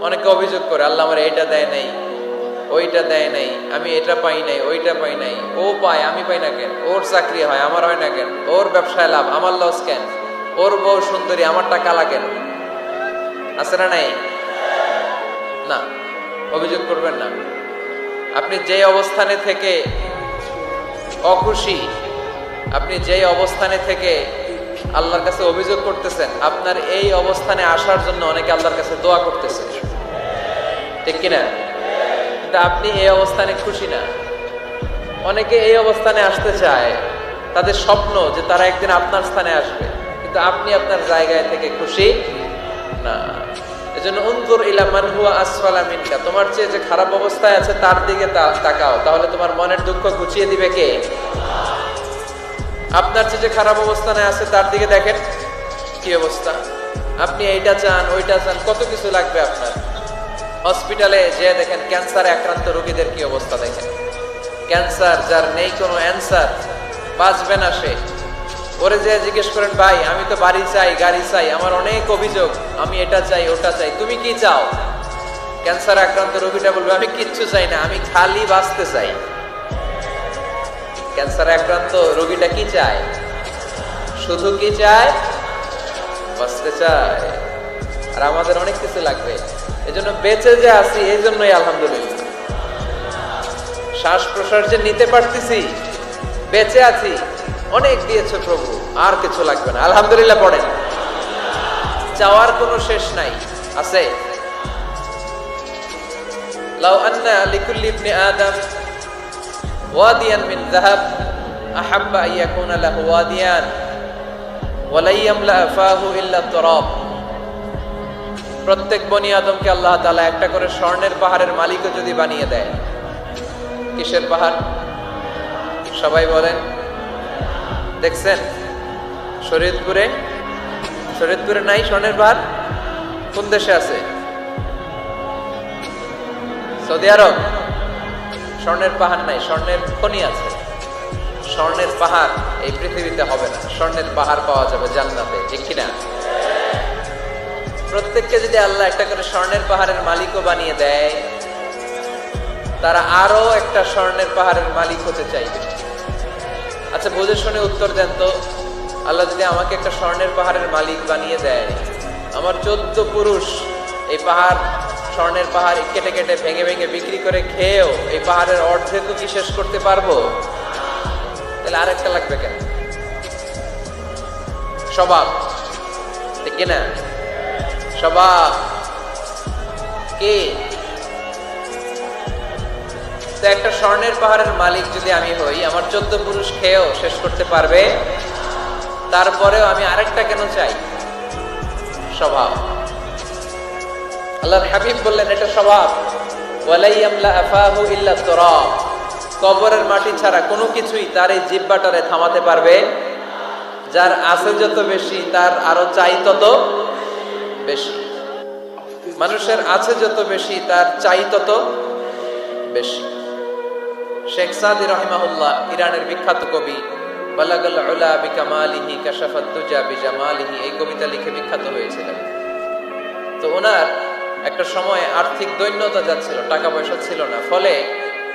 অনেকে অভিযোগ করে আল্লাহ আমার এইটা দেয় নাই, ওইটা দেয় নাই, আমি এটা পাই নাই, ওইটা পাই নাই। ও পায়, আমি পাই না কেন? ওর চাকরি হয়, আমার হয় না কেন? ওর ব্যবসায় লাভ, আমার লস কেন? ওর বউ সুন্দরী, আমারটা কালা কেন? আছে না নাই? না, অভিযোগ করবেন না। আপনি যে অবস্থানে থেকে অখুশি, আপনি যেই অবস্থানে থেকে আল্লাহর কাছে অভিযোগ করতেছেন, আপনার এই অবস্থানে আসার জন্য অনেকে আল্লাহর কাছে দোয়া করতেছে, ঠিক কিনা? কিন্তু আপনি এই অবস্থানে খুশি না। অনেকে এই অবস্থানে আসতে চায়, তাদের স্বপ্ন যে তারা একদিন আপনার স্থানে আসবে, কিন্তু আপনি আপনার জায়গায় থেকে খুশি না। এজন্য উনজুর ইলা মান হুয়া আসফালা মিনকা, তোমার চেয়ে যে খারাপ অবস্থায় আছে তার দিকে তাকাও, তাহলে তোমার মনের দুঃখ ঘুচিয়ে দিবে কে? আপনার চেয়ে যে খারাপ অবস্থানে আছে তার দিকে দেখেন কি অবস্থা। আপনি এইটা চান, ওইটা চান, কত কিছু লাগবে আপনার। হসপিটালে যে দেখেন ক্যান্সারে আক্রান্ত রোগীদের কি অবস্থা দেখেন। ক্যান্সার যার নেই কোনো অ্যান্সার, বাঁচবে না সে। ওরে যে জিজ্ঞেস করেন, ভাই আমি তো বাড়ি চাই, গাড়ি চাই, আমার অনেক অভিযোগ, আমি এটা চাই, ওটা চাই, তুমি কি চাও? ক্যান্সার আক্রান্ত রোগীটা বলবে, আমি কিচ্ছু চাই না, আমি খালি বাঁচতে চাই। ক্যান্সার আক্রান্ত রোগীটা কি চায়? শুধু কি চায়? বাঁচতে চায়। আর আমাদের অনেক কিছু লাগবে। এজন্য বেঁচে যে আছি, এই জন্যই আলহামদুলিল্লাহ। শ্বাস প্রশ্বাস যে নিতে পারতেছি, বেঁচে আছি, অনেক দিয়েছে প্রভু, আর কিছু লাগবে না, আলহামদুলিল্লাহ পড়েন। চাওয়ার কোনো শেষ নাই, আছে? লাউ আন্না লিকুল্লি ইবনি আদম ওয়াদিয়ান মিন যাহাব আহাব্বা আন ইয়াকুনা লাহু ওয়াদিয়ান ওয়া লা ইয়ামলা ফাহু ইল্লা তুরাব। প্রত্যেক বনি আদমকে আল্লাহ তাআলা একটা করে স্বর্ণের পাহাড়ের মালিকও যদি বানিয়ে দেয়। কিসের পাহাড়? সবাই বলেন। দেখছেন শরীয়তপুরে? শরীয়তপুরে নাই স্বর্ণের পাহাড়? কোন দেশে আছে? সৌদি আরব। স্বর্ণের পাহাড় নাই, স্বর্ণের খনি আছে। স্বর্ণের পাহাড় এই পৃথিবীতে হবে না, স্বর্ণের পাহাড় পাওয়া যাবে জান্নাতে, ঠিক কিনা? প্রত্যেককে যদি আল্লাহ একটা করে স্বর্ণের পাহাড়ের মালিকও বানিয়ে দেয়, তারা আরো একটা স্বর্ণের পাহাড়ের মালিক হতে চাইবে। আচ্ছা বুঝে শুনে উত্তর দেন তো, আল্লাহ যদি আমাকে একটা স্বর্ণের পাহাড়ের মালিক বানিয়ে দেয়, আমার 14 পুরুষ এই পাহাড়, স্বর্ণের পাহাড় কেটে কেটে ভেঙে ভেঙে বিক্রি করে খেয়েও এই পাহাড়ের অর্ধেকও কি শেষ করতে পারবো? তাহলে আরেকটা লাগবে কেন? স্বভাব, ঠিক কিনা? স্বভাব কি? তো একটা স্বর্ণের পাহাড়ের মালিক যদি আমি হই, আমার 14 পুরুষ খেয়েও শেষ করতে পারবে, তারপরেও আমি আরেকটা কেন চাই? স্বভাব। আল্লাহর হাবিব বললেন এটা স্বভাব। ওয়ালা ইয়ামলা আফাহু ইল্লা তুরাব। কবরের মাটি ছাড়া কোনো কিছুই তার এই জিহ্বাটারে থামাতে পারবে। যার আছে যত বেশি, তার আরো চাই তত বেশি। মানুষের আছে যত বেশি, তার চাই তত বেশি। শেখ সাদি রাহিমাহুল্লাহ, ইরানের বিখ্যাত কবি, বালাগাল উলা বিকামালিহি কাশাফাত দুজা বিজামালিহি, এই কবিতা লিখে বিখ্যাত হয়েছিলেন। তো ওনার একটা সময় আর্থিক দৈন্যতা যাচ্ছিল, টাকা পয়সা ছিল না, ফলে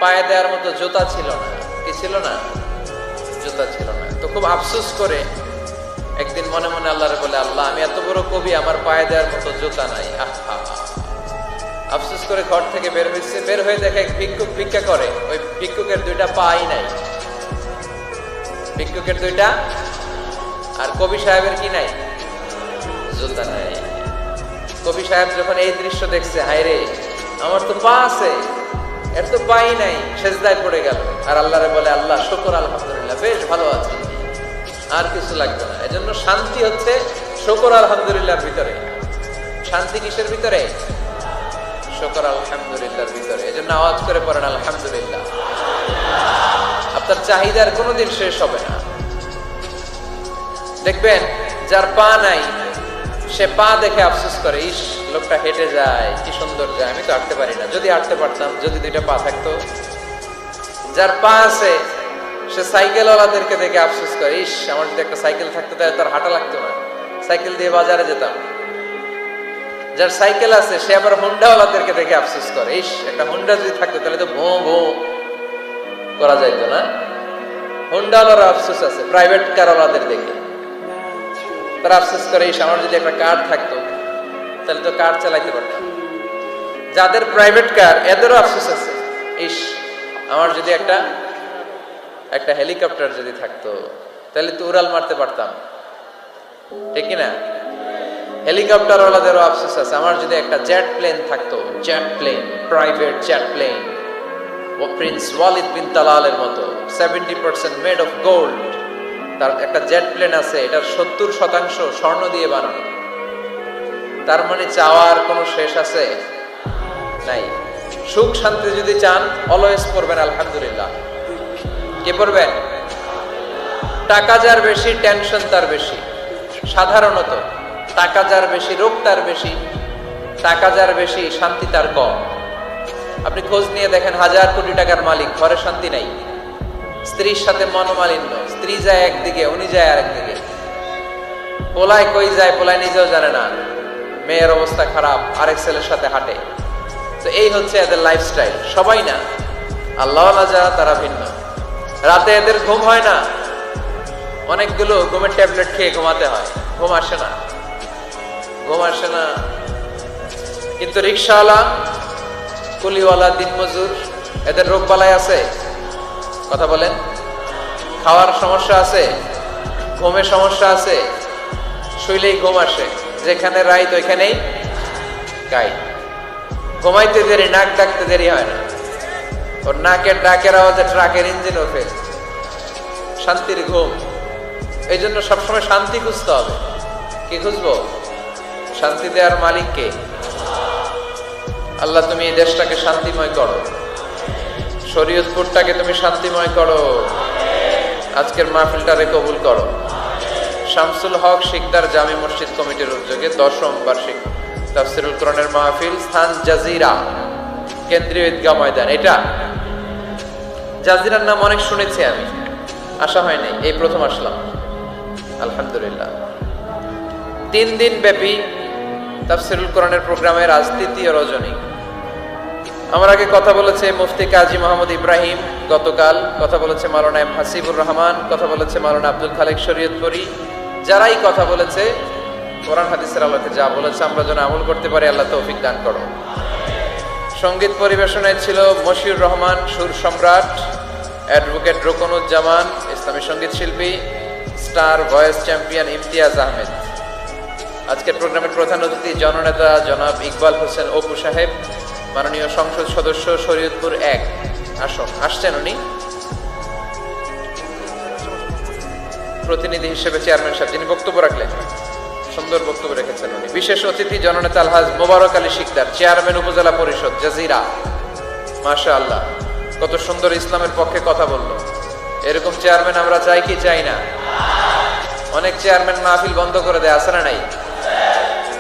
পায়ে দেওয়ার মতো জুতা ছিল না। কি ছিল না? জুতা ছিল না। তো খুব আফসোস করে একদিন মনে মনে আল্লাহরে বলে, আল্লাহ আমি এত বড় কবি, আমার পায়ে দেওয়ার মতো জুতা নাই। আহা, আফসোস করে ঘর থেকে বের হয়েছে। বের হয়ে দেখে এক ভিক্ষুক ভিক্ষা করে, ওই ভিক্ষুকের 2টা পাই নাই। ভিক্ষুকের 2টা, আর কবি সাহেবের কি নাই? জুতা নাই। কবি সাহেব যখন এই দৃশ্য দেখছে, হায় রে, আমার তো পা আছে, এর তো পাই নাই, সেজদায় পড়ে গেল। আর আল্লাহরে বলে, আল্লাহ শুকর, আলহামদুলিল্লাহ, বেশ ভালো আছি, আর কিছু লাগবে না। এজন্য শান্তি হচ্ছে শুকর আলহামদুলিল্লাহর ভিতরে। শান্তি কিসের ভিতরে? শুকর আলহামদুলিল্লাহর ভিতরে। এজন্য আওয়াজ করে পড়েন আলহামদুলিল্লাহ। আপনার চাহিদার কোনোদিন শেষ হবে না। দেখবেন যার পা নাই, সে পা দেখে আফসোস করে, ইস লোকটা হেঁটে যায়, কি সুন্দর যায়, আমি তো হাঁটতে পারি না, যদি হাঁটতে পারতাম, যদি 2টা পা থাকতো। যার পা আছে, সে সাইকেলওয়ালাদেরকে দেখে আফসোস করে, ইস আমার যদি একটা সাইকেল থাকতো তাহলে তার হাঁটা লাগতো না, সাইকেল দিয়ে বাজারে যেতাম। যার সাইকেল আছে সে আবার হুন্ডাওয়ালাদেরকে দেখে আফসোস করে, ইস একটা হুন্ডা যদি থাকতো তাহলে তো ভো ভো করা যাইতো না। হুন্ডাওয়ালার আফসোস আছে প্রাইভেট কারওয়ালাদের দেখে, তারা আফসোস করে ইস আমার যদি একটা কার থাকতো তাহলে তো কার চালাইতে পারতাম। যাদের প্রাইভেট কার এদেরও আফসোস আছে, ইস আমার যদি একটা হেলিকপ্টার যদি থাকতো তাহলে তো উড়াল মারতে পারতাম, ঠিক না? হেলিকপ্টার ওয়ালাদেরও আফসোস আছে, আমার যদি একটা জেট প্লেন থাকতো, jet plane, private jet plane, ও প্রিন্স ওয়ালিদ বিন তালালের মতো 70% মেড অফ গোল্ড, তার একটা জেট প্লেন আছে, এটার 70% স্বর্ণ দিয়ে বানানো। তার মানে চাওয়ার কোনো শেষ আছে নাই। সুখ শান্তি যদি চান অলওয়েজ পড়বেন আলহামদুলিল্লাহ। কে পড়বেন? টাকা যার বেশি টেনশন তার বেশি। সাধারণত টাকা যার বেশি রোগ তার বেশি, টাকা যার বেশি শান্তি তার কম। আপনি খোঁজ নিয়ে দেখেন, 1000 কোটি টাকার মালিক, ঘরে শান্তি নাই, স্ত্রীর সাথে মনোমালিন্য, স্ত্রী যায় একদিকে উনি যায় আরেকদিকে, পোলায় কই যায় পোলায় নিজেও জানে না, মেয়ের অবস্থা খারাপ, আরেক ছেলের সাথে হাঁটে। তো এই হচ্ছে এদের লাইফস্টাইল। সবাই না, আল্লাহওয়ালা যারা তারা ভিন্ন। রাতে এদের ঘুম হয় না, অনেকগুলো ঘুমের ট্যাবলেট খেয়ে ঘুমাতে হয়, ঘুম আসে না, ঘুম আসে না। কিন্তু রিক্সাওয়ালা, কুলিওয়ালা, দিনমজুর, এদের রোগ বালাই আছে? কথা বলেন। খাওয়ার সমস্যা আছে, ঘুমের সমস্যা আছে, শুইলেই ঘুম আসে, যেখানে রাইত ওইখানেই গাই। ঘুমাইতে দেরি, নাক ডাকতে দেরি হয় না, ওর নাকের ডাকের আওয়াজে ট্রাকের ইঞ্জিনও ফেল। শান্তির ঘুম। এই জন্য সবসময় শান্তি খুঁজতে হবে। কি খুঁজবো? শান্তি দেওয়ার মালিক কে? আল্লাহ তুমি এই দেশটাকে শান্তিময় করো, শরীয়তপুরটাকে তুমি শান্তিময় করো, আজকের মাহফিলটারে কবুল করো। শামসুল হক শিকদার জামি মসজিদ কমিটির উদ্যোগে 10ম বার্ষিক তাফসীরুল কোরআনের মাহফিল, স্থান জাজিরা, কেন্দ্রীয় ঈদগাহ ময়দান। এটা জাজিরার নাম অনেক শুনেছি আমি, আসা হয় নাই, এই প্রথম আসলাম আলহামদুলিল্লাহ। 3 দিন ব্যাপী তাফসীরুল কোরআনের প্রোগ্রামের আজ 3য় রজনী। আমার আগে কথা বলেছে মুফতি কাজী মোহাম্মদ ইব্রাহিম, গতকাল কথা বলেছে মাওলানা এম হাসিবুর রহমান, কথা বলেছে মাওলানা আব্দুল খালেক শরীয়তপুরী। যারাই কথা বলেছে কোরআন হাদিসের আলোকে যা বলেছে আমরা যেন আমল করতে পারি, আল্লাহ তৌফিক দান করো। সঙ্গীত পরিবেশনায় ছিল মশিউর রহমান সুর সম্রাট, অ্যাডভোকেট রোকনুজ্জামান ইসলামী সঙ্গীত শিল্পী, star voice champion Imtiaz Ahmed. আজকের প্রোগ্রামের প্রধান অতিথি জননেতা জনাব ইকবাল হোসেন অপু সাহেব, মাননীয় সংসদ সদস্য শরীয়তপুর 1 আসন, আসছেন উনি প্রতিনিধি হিসেবে, চেয়ারম্যান সাহেব যিনি বক্তব্য রাখলেন, সুন্দর বক্তব্য রেখেছেন উনি। বিশেষ অতিথি জননেতা আলহাজ মোবারক আলী শিকদার, চেয়ারম্যান উপজেলা পরিষদ জাজিরা। মাশাআল্লাহ, কত সুন্দর ইসলামের পক্ষে কথা বললো। এরকম চেয়ারম্যান আমরা চাই কি চাই না? অনেক চেয়ারম্যান মাহফিল বন্ধ করে দেয়, আছে না নাই?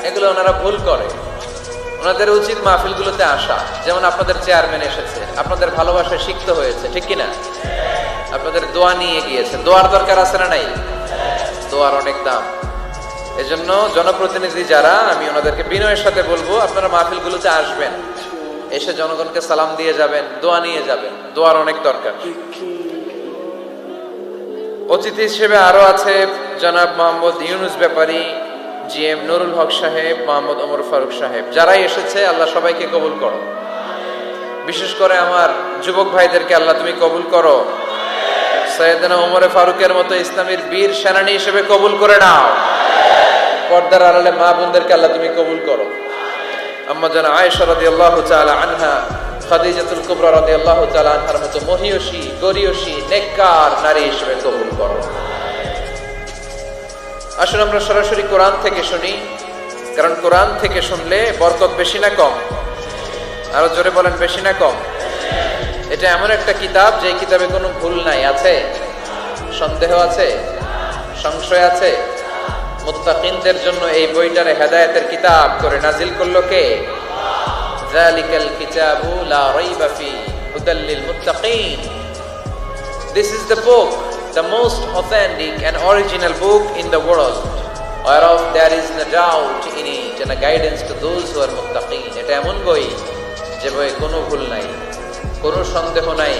এগুলো ওনারা ভুল করে। ওনাদের উচিত মাহফিলগুলোতে আসা। যেমন আপনাদের চেয়ারম্যান এসেছে, আপনাদের ভালোবাসায় সিক্ত হয়েছে, ঠিক কিনা? আপনাদের দোয়া নিয়ে গিয়েছে, দোয়ার দরকার আছে না নাই? দোয়ার অনেক দাম। এজন্য জনপ্রতিনিধি যারা, আমি ওনাদেরকে বিনয়ের সাথে বলবো আপনারা মাহফিলগুলোতে আসবেন, এসে জনগণকে সালাম দিয়ে যাবেন, দোয়া নিয়ে যাবেন, দোয়ার অনেক দরকার। অতিথি হিসেবে আরো আছে জনাব মোহাম্মদ ইউনুস ব্যাপারী, জিএম নুরুল হক সাহেব, মোহাম্মদ ওমর ফারুক সাহেব। যারাই এসেছে আল্লাহ সবাইকে কবুল করো। বিশেষ করে আমার যুবক ভাইদেরকে আল্লাহ তুমি কবুল করো। সৈয়দনা ওমর ফারুকের মতো ইসলামের বীর সেনানী হিসেবে কবুল করে নাও। পর্দার আড়ালে মা বোনদেরকে আল্লাহ তুমি কবুল করো। আম্মা জান আয়েশা রাদিয়াল্লাহু তাআলা আনহা, খাদিজাতুল কুবরা রাদিয়াল্লাহু তাআলা আনহার মতো মহিয়সী, গরিয়সী, নেককার নারী হিসেবে কবুল করো। আসুন আমরা সরাসরি কোরআন থেকে শুনি, কারণ কোরআন থেকে শুনলে বরকত বেশি না কম? আরো জোরে বলেন, বেশি না কম? এটা এমন একটা কিতাব যে কিতাবে কোনো ভুল নাই। আছে? সন্দেহ আছে? সংশয় আছে? মুত্তাকিনদের জন্য এই বইটারে হেদায়েতের কিতাব করে নাজিল করলো কে? যালিকাল কিতাবু লা রাইবা ফি হুদাল লিল মুত্তাকিন। This is the book, the most authentic and original book in the world. whereof there is no doubt in it and a guidance to those who are muttaqin. এটা এমন বই যে বইয়ে কোনো ভুল নাই, কোনো সন্দেহ নাই,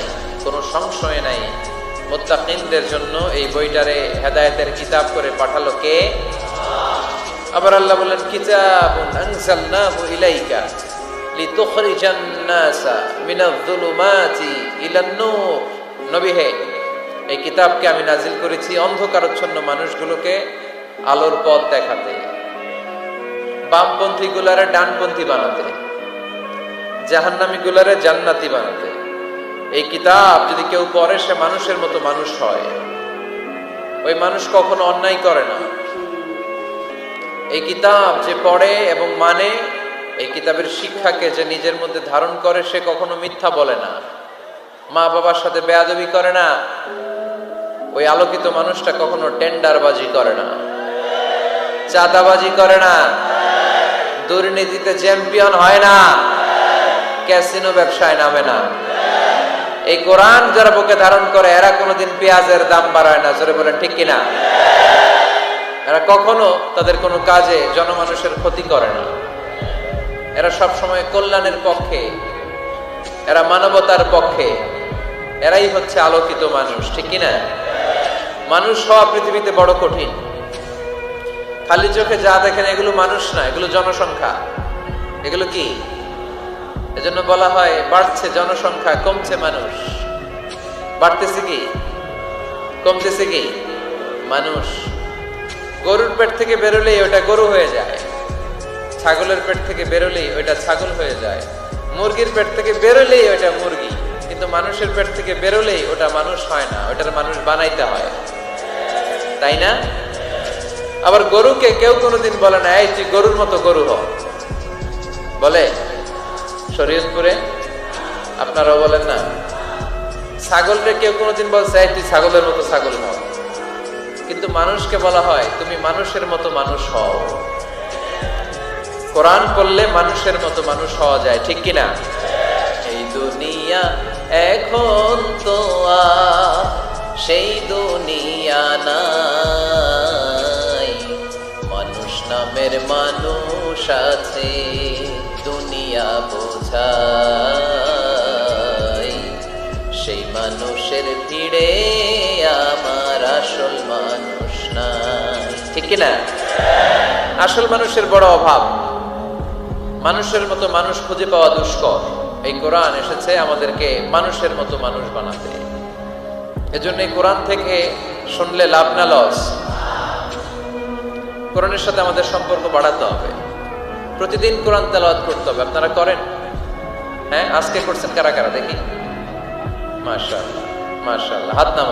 কোনো সংশয় নাই। মুত্তাকিনদের জন্য এই বইটারে হেদায়েতের কিতাব করে পাঠালো কে? আবার আল্লাহ বলেন কিতাবুন আনজালনাহু ইলাইকা লিতুখরিজান নাসা মিনায-যুলুমাতি ইলান-নূর। নবী হে, এই কিতাবকে আমি নাজিল করেছি অন্ধকারাচ্ছন্ন মানুষগুলোকে আলোর পথ দেখাতে, বামপন্থী গুলারে ডানপন্থী বানাতে, জাহান্নামী গুলারে জান্নাতি বানাতে। এই কিতাব যদি কেউ পড়ে সে মানুষের মতো মানুষ হয়। ওই মানুষ কখনো অন্যায় করে না। এই কিতাব যে পড়ে এবং মানে, এই কিতাবের শিক্ষাকে যে নিজের মধ্যে ধারণ করে সে কখনো মিথ্যা বলে না, মা বাবার সাথে বেয়াদবি করে না। ওই আলোকিত মানুষটা কখনো টেন্ডারবাজি করে না, চাঁদাবাজি করে না, দুর্নীতিতে চ্যাম্পিয়ন হয় না, ক্যাসিনো ব্যবসায় নামে না। এই কোরআন যারা বুকে ধারণ করে এরা কোনোদিন পেঁয়াজের দাম বাড়ায় না। জোরে বলেন ঠিক কিনা? এরা কখনো তাদের কোনো কাজে জনমানুষের ক্ষতি করে না। এরা সব সময় কল্যাণের পক্ষে, এরা মানবতার পক্ষে। এরাই হচ্ছে আলোকিত মানুষ, ঠিক কিনা? মানুষ হওয়া পৃথিবীতে বড় কঠিন। খালি চোখে যা দেখেন এগুলো মানুষ না, এগুলো জনসংখ্যা। এগুলো কি? এজন্য বলা হয় বাড়ছে জনসংখ্যা, কমছে মানুষ। বাড়তেছে কি, কমতেছে কি? মানুষ। গরুর পেট থেকে বেরোলেই ওটা গরু হয়ে যায়, ছাগলের পেট থেকে বেরোলেই ওইটা ছাগল হয়ে যায়, মুরগির পেট থেকে বেরোলেই ওইটা মুরগি। কিন্তু মানুষের পেট থেকে বেরোলেই ওটা মানুষ হয় না, ওটার মানুষ বানাইতে হয়, তাই না? আবার গরুকে কেউ কোনোদিন বলে না এই তুই গরুর মতো গরু হ, বলে? শরীয়তপুরে আপনারাও বলেন না? ছাগলকে কেউ কোনোদিন বলছে এই তুই ছাগলের মতো ছাগল হও। কিন্তু মানুষকে বলা হয় তুমি মানুষের মতো মানুষ হও। কোরআন পড়লে মানুষের মতো মানুষ হওয়া যায়, ঠিক কিনা? এই দুনিয়া এখন তো আর সেই দুনিয়া নাই, মানুষ নামের মানুষ আছে দুনিয়া বোঝাই, সেই মানুষের ভিড়ে আমার আসল মানুষ নাই, ঠিক কিনা? আসল মানুষের বড় অভাব। মানুষের মতো মানুষ খুঁজে পাওয়া দুষ্কর। এই কোরআন এসেছে আমাদেরকে মানুষের মতো মানুষ বানাতে। এজন্য এই কোরআন থেকে শুনলে লাভ না লস? কোরআনের সাথে আমাদের সম্পর্ক বাড়াতে হবে। প্রতিদিন কোরআন তেলাওয়াত করতে হবে। আপনারা করেন? হ্যাঁ, আজকে করছেন কারা কারা দেখি? মাশাআল্লাহ, মাশাআল্লাহ, হাত নামান।